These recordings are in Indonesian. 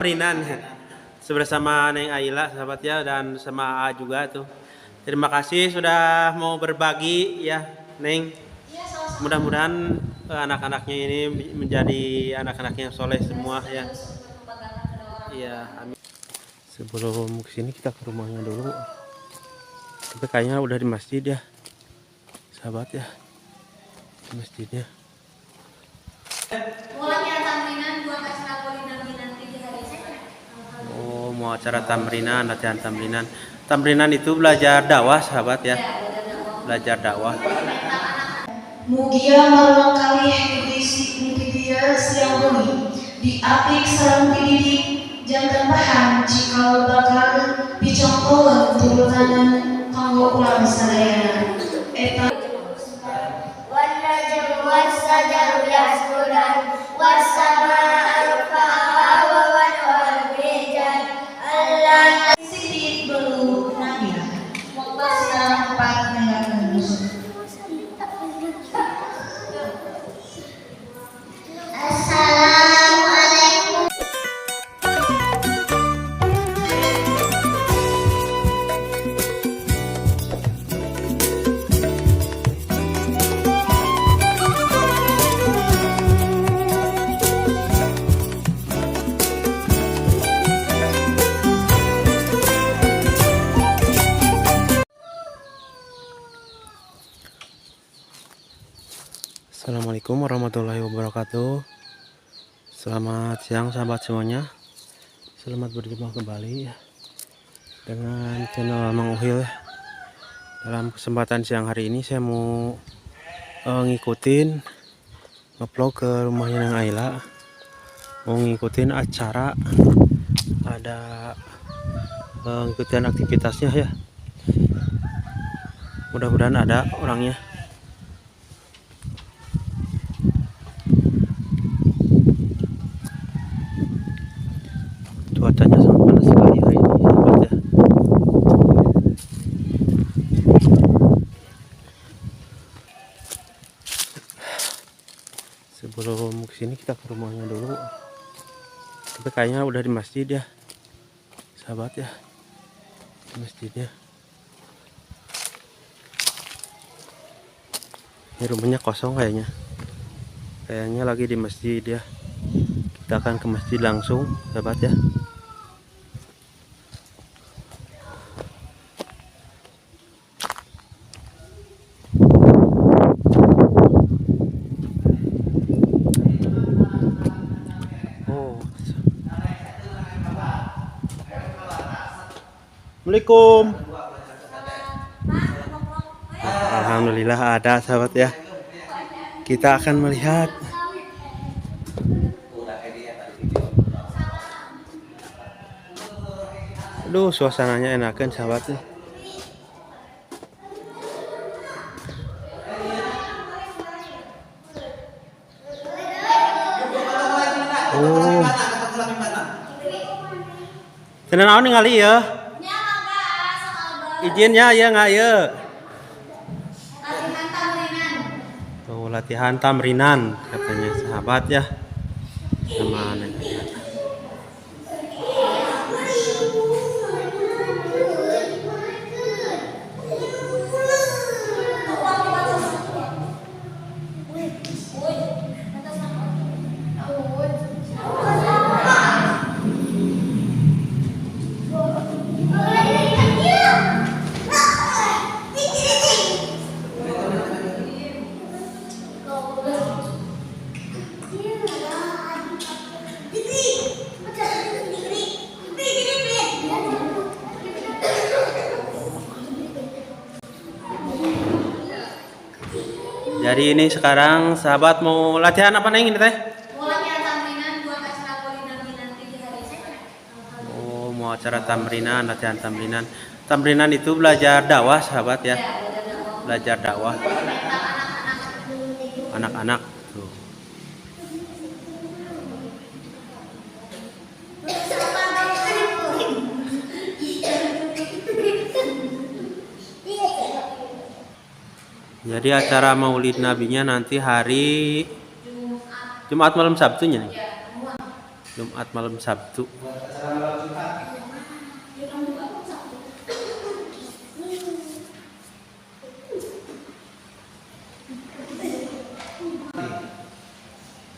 Rinan bersama Neng Aila sahabat ya, dan sama A juga tuh. Terima kasih sudah mau berbagi ya Neng. Mudah-mudahan anak-anaknya ini menjadi anak-anak yang soleh semua ya. Iya, amin. Sebelum kesini kita ke rumahnya dulu. Tapi kayaknya udah di masjid ya, sahabat ya, di masjidnya. Oh, mau acara tamrinan, latihan tamrinan. Tamrinan itu belajar dakwah, sahabat ya. Belajar dakwah. Mugia marulang kalih dia siang bumi diapik sareng dididik jantan bahan jika bakal dicongkolan turutanan kanggo ulang sadayana eta wan najmu was-sajaru yasjudan was-samaa rafa'a wa wal bijan Allah sidit belu nabilah wakasna 4 mengakan musuh. Assalamualaikum. Assalamualaikum warahmatullahi wabarakatuh. Selamat siang sahabat semuanya. Selamat berjumpa kembali ya dengan channel Mang Uhil. Dalam kesempatan siang hari ini saya mau ngikutin ngevlog ke rumahnya Neng Aila. Mau ngikutin acara, ada ngikutin aktivitasnya ya. Mudah-mudahan ada orangnya. Cuacanya sangat panas sekali hari ini sahabat ya. Sebelum kesini kita ke rumahnya dulu. Tapi kayaknya udah di masjid ya, sahabat ya, di masjidnya. Ini rumahnya kosong kayaknya. Kayaknya lagi di masjid ya. Kita akan ke masjid langsung sahabat ya. Assalamualaikum. Alhamdulillah ada sahabat ya. Kita akan melihat. Aduh, suasananya enakan sahabat ya. Oh. Tenan naon ningali ya? Izinnya ya nggak ya? Tuh latihan tamrinan katanya sahabat ya. Sama Neng Aila. Jadi ini sekarang sahabat mau latihan apa Neng ini teh? Mau latihan tamrinan buat acara kuliner nanti di hari Senin. Oh, mau acara tamrinan, latihan tamrinan. Tamrinan itu belajar dakwah sahabat ya. Belajar dakwah. Anak-anak tuh. Jadi acara Maulid Nabinya nanti hari Jumat malam Sabtunya nih. Jumat malam Sabtu.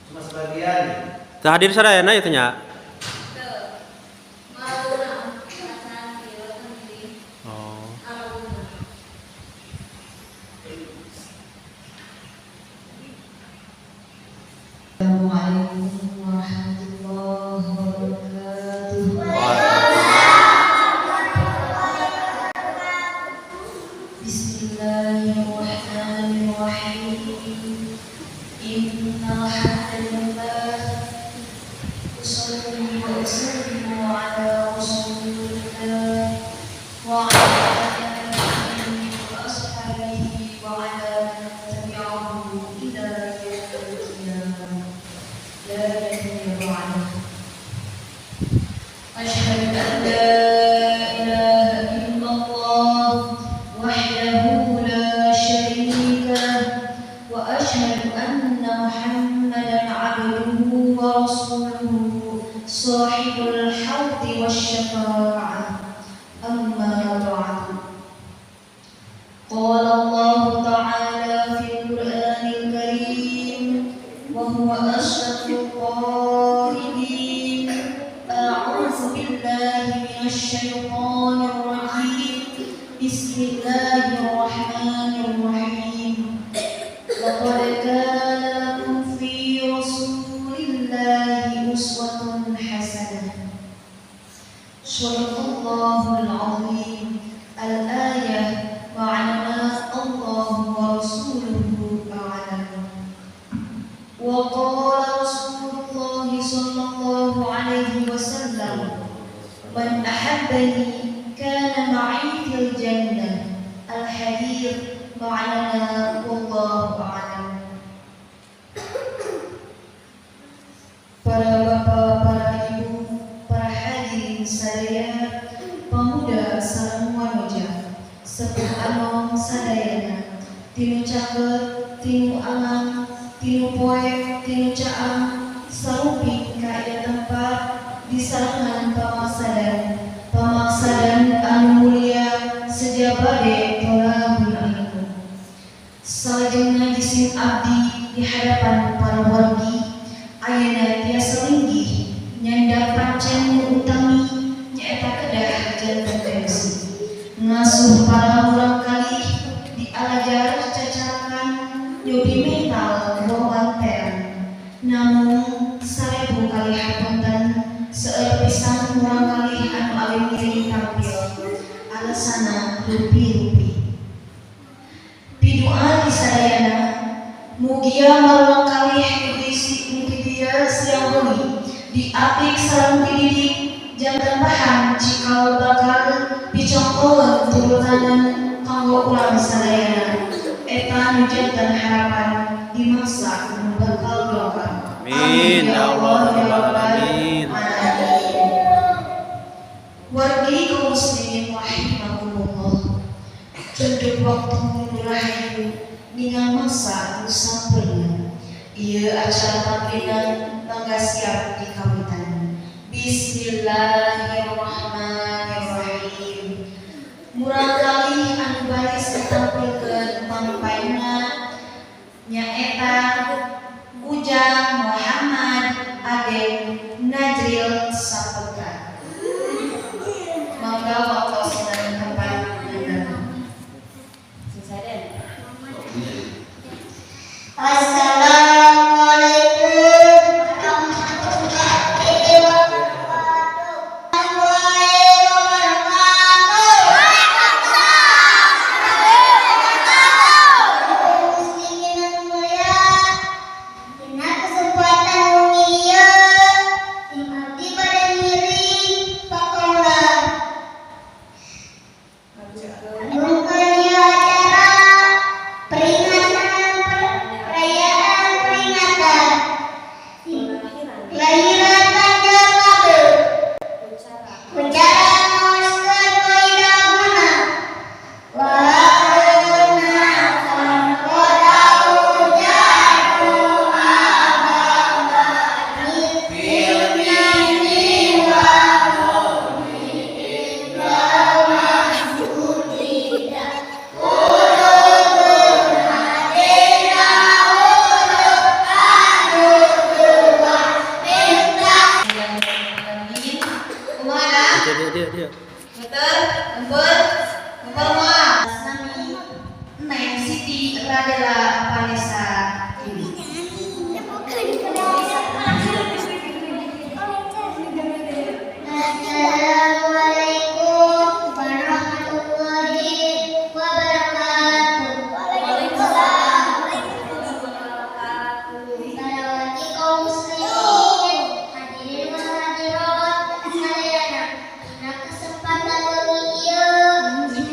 Cuma sebagian. Tak hadir sadayana itu nya. Oh. Assalamualaikum warahmatullahi wabarakatuh. Bismillahirrahmanirrahim. Innal hamdalillah usolli wa usallimu ala rasulillah wa ala alihi wa ashabihi wa ala man tabi'ahum ila yaumil qiyamah. La ilaha illallah. أشهد أن لا إله إلا الله وحده لا شريك له وأشهد أن محمدا عبده ورسوله صاحب الحوض والشفاعة أما بعد قال الله تعالى في القرآن الكريم وهو أشرف القائلين أعوذ بالله من الشيطان الرجيم بسم الله الرحمن الرحيم لقد كان لكم في رسول الله أسوة حسنة صدق الله العظيم الآية معنى الله ورسوله أعلم وقال رسول الله صلى الله عليه وسلم من أحبني كان معي في الجنة الحديث معنى والله أعلم. Para bapak, para ibu, para hadirin sadaya, pemuda sareng wanoja, sepuh anom sadayana, tinu caket, tinu angan, tinu poek, tinu caam, saruping kaya tempat di sarangan pamaksadan anu mulia sejabade tolabun ilmu. Salajengna jisim abdi di hadapan para wargi ayeuna tiasa linggih nyanda pancen utami nyaeta kedah janten tensi ngasuh para urang kali di alajar cacarakan nyobi mental wawantean namun sarebu kali hapunten seueur pisan urang kali anu alim ngiring tampil alasana rupi-rupi pidoa di sadayana mugia marang kali edisi dia siang beli diapik sareng dididik jantan bahan cikal bakal dicongkoan turutanan kanggo urang sadayana eta nu jantan harapan di masa nu bakal doakan. Amin ya Allah ya Rabbal alamin. Wargi kaum muslimin rahimakumullah. Cunduk waktu rahayu ningal masa nu sampurna. Ieu acara panggilan mangga siap dikawitan. Bismillahirrahmanirrahim. Murang kali anu baris ditampilkeun pampaina nyaeta Ujang Muhammad Aden Najril Saputra. Mangga waktu sedang tempat mendengar. Assalamualaikum warahmatullahi wabarakatuh. Muslimin yang mulia, dina kesempatan mulia, tim abdi pada miring pakola. Mana? Dia. Betul, lembur mah. Nami Neng Siti Radela Vanessa ini. Assalamualaikum warahmatullahi wabarakatuh. Waalaikumsalam warahmatullahi wabarakatuh. Kaum muslimin, hadirin wa hadirat sekalian. Pada kesempatan ini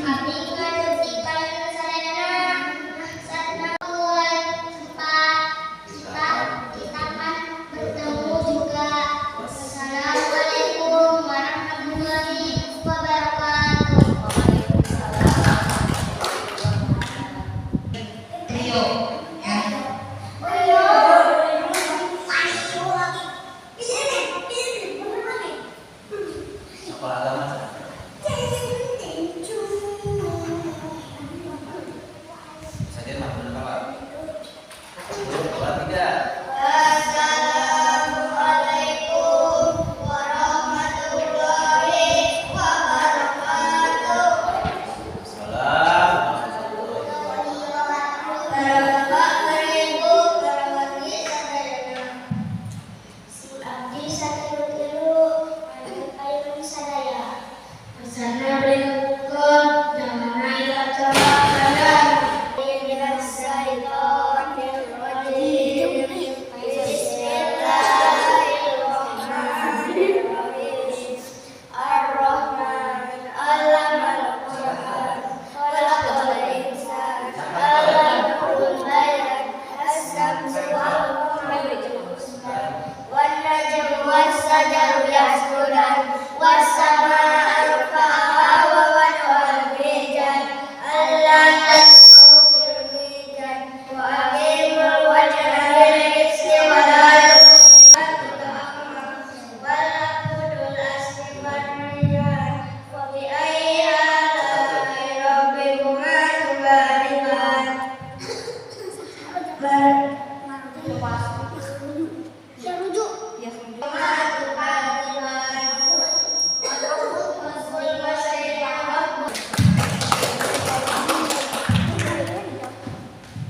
kami mengajukan sarana sarana Tuhan kita akan bertemu juga. Assalamualaikum warahmatullahi wabarakatuh. Trio ya. Apa agama? Saja mah benar apa? Apa tidak? Assalamualaikum warahmatullahi wabarakatuh. Salam.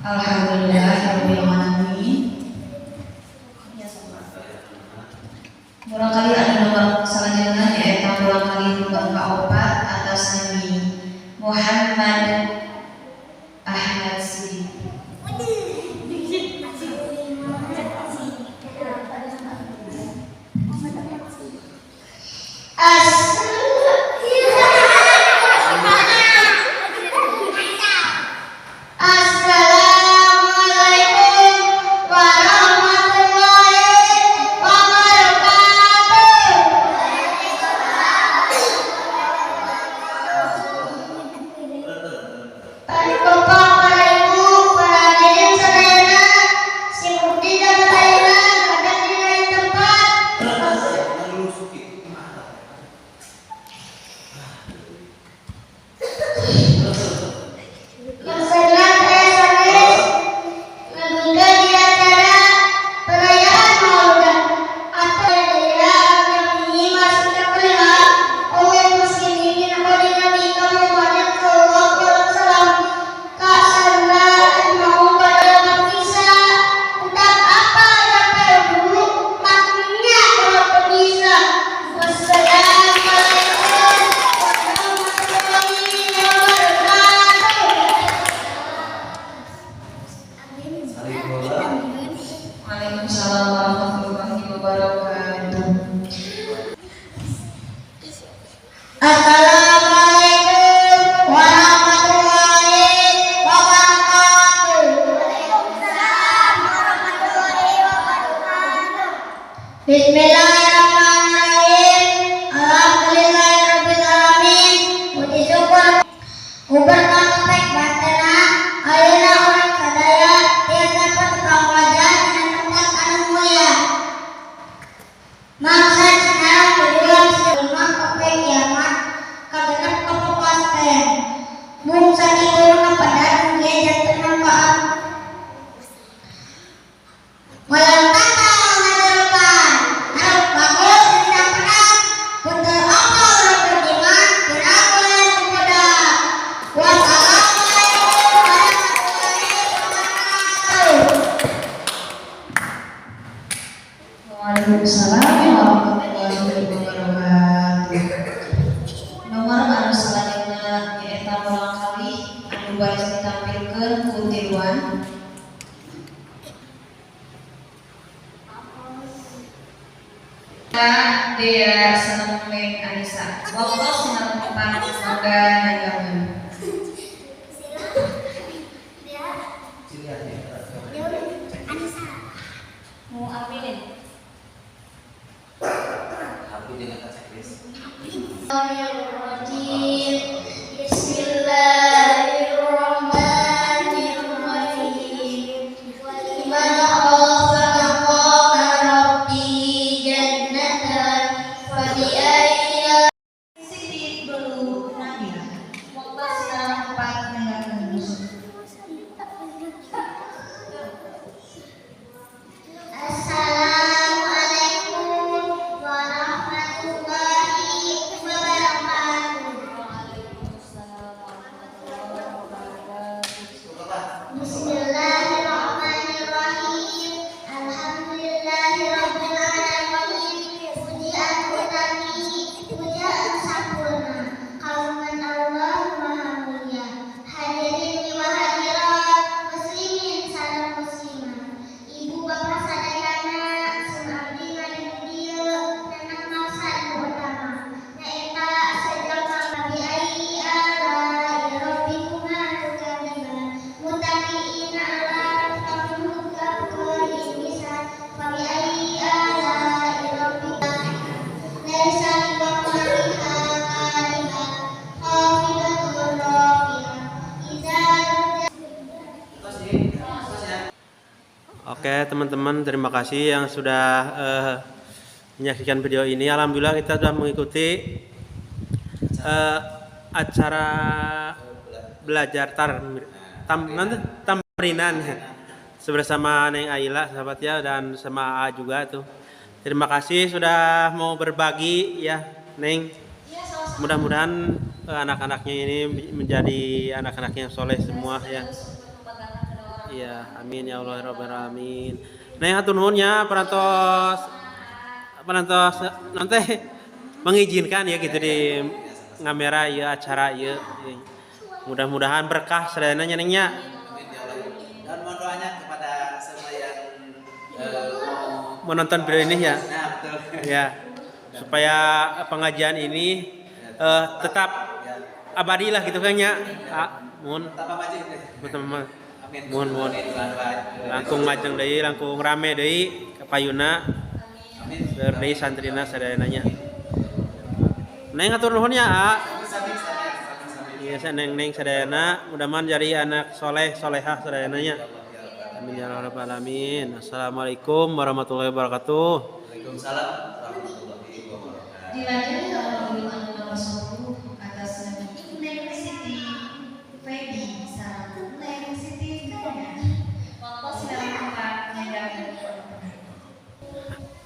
Alhamdulillahirrahmanirrahim. Barangkali ada nomor selanjutnya yaitu barangkali nomor keempat atas nama Muhammad Ahmad Siddiq. Assalamualaikum warahmatullahi wabarakatuh. Para bapak, para ibu, para hadirin sekalian, seperti dapat ayat ada di lain tempat. Masalah saya sampai menunda di acara perayaan Maulid atau yang ini masih terlihat oleh muslimin oleh Nabi Muhammad SAW. Kak Sandra mau pada bisa entah apa yang perlu maknanya kalau bisa. Wassalamualaikum warahmatullahi wabarakatuh. Waalaikumsalam warahmatullahi wabarakatuh. Assalamualaikum warahmatullahi wabarakatuh. Waalaikumsalam warahmatullahi wabarakatuh. Bismillahirrahmanirrahim. Alhamdulillahirabbil alamin. Puji syukur Gubernur Topek Bantena ayeuna orang sadaya tiasa patukang wajan dan tempat anu mulia. Maksud senang berjuang sebelum Topek kiamat kagenep kapapasten. Mung sakitu kapadat mulia janten manfaat. Walang tata ngaderukan. Harap bagel dan penat. Punten Neng Anissa. Waktu sinar tempat semoga naikkan. Mau ambilin. Tapi dengan bahasa Inggris. Bismillahirrahmanirrahim. Bismillahirrahmanirrahim. Man khafa maqama rabbi jannatan fa bi ayyi Siti dulu Nabila. Waktu sinar tempat naikkan. Assalamualaikum warahmatullahi wabarakatuh. Bismillahirrahmanirrahim. Alhamdulillahirabbil alamin. Pujian utami, pujian sempurna. Karuman Allah Maha Mulia. Hadirin wa hadirat, muslimin sareng muslimat. Ibu bapak sadayana sumabdi ngademudieu nenang maksud utama nyaeta sedekah bagi ai ala rabbikuma tukadziban mutaqiina ala fahmuka bisa bagi ai ala rabbika laisa liwaqariha qariha khafidatur rafi'ah idza Oke teman-teman, terima kasih yang sudah menyaksikan video ini. Alhamdulillah kita sudah mengikuti acara belajar tamrinan bersama Neng Aila sahabat ya, dan sama A juga tuh. Terima kasih sudah mau berbagi ya Neng. Mudah-mudahan anak-anaknya ini menjadi anak-anak yang soleh semua ya. Iya, amin ya Allah rabbal alamin. Nah, hatur nuhunnya parantos nanti mengizinkan ya gitu di ngamera ya acara ya. Mudah-mudahan berkah sedananya Nengnya. Amin ya Allah. Dan mohon doanya kepada semua yang Menonton video ini ya. nah betul. Ya. Supaya pengajian ini tetap abadi lah gitu kan ya. Mohon Tambah maju deh. teman-teman. Amin. Mohon. Doa-doa. Langkung majeng deui, langkung rame deui kapayuna. Amin. Beur deui santrina sadananya. Neng atur nuhun ya, A. Iya, neng sadayana mudah-mudahan jadi anak soleh solehah sadayananya. Amin ya rabbal alamin. Assalamualaikum warahmatullahi wabarakatuh. Waalaikumsalam warahmatullahi wabarakatuh. Dilanjut kalau bilang nomor 10 atas Neng Siti Feby sareng Neng Siti Dayana. Waktu sinar tempat naikkan.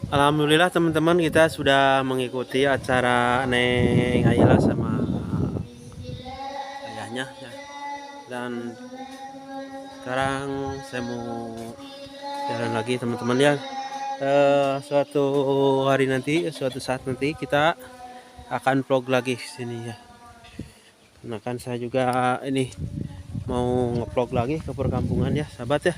Alhamdulillah teman-teman, kita sudah mengikuti acara Neng Aila sama ayahnya ya. Dan sekarang saya mau jalan lagi teman-teman ya. Suatu hari nanti, suatu saat nanti kita akan vlog lagi di sini ya. Karena kan saya juga ini mau ngevlog lagi ke perkampungan ya, sahabat ya.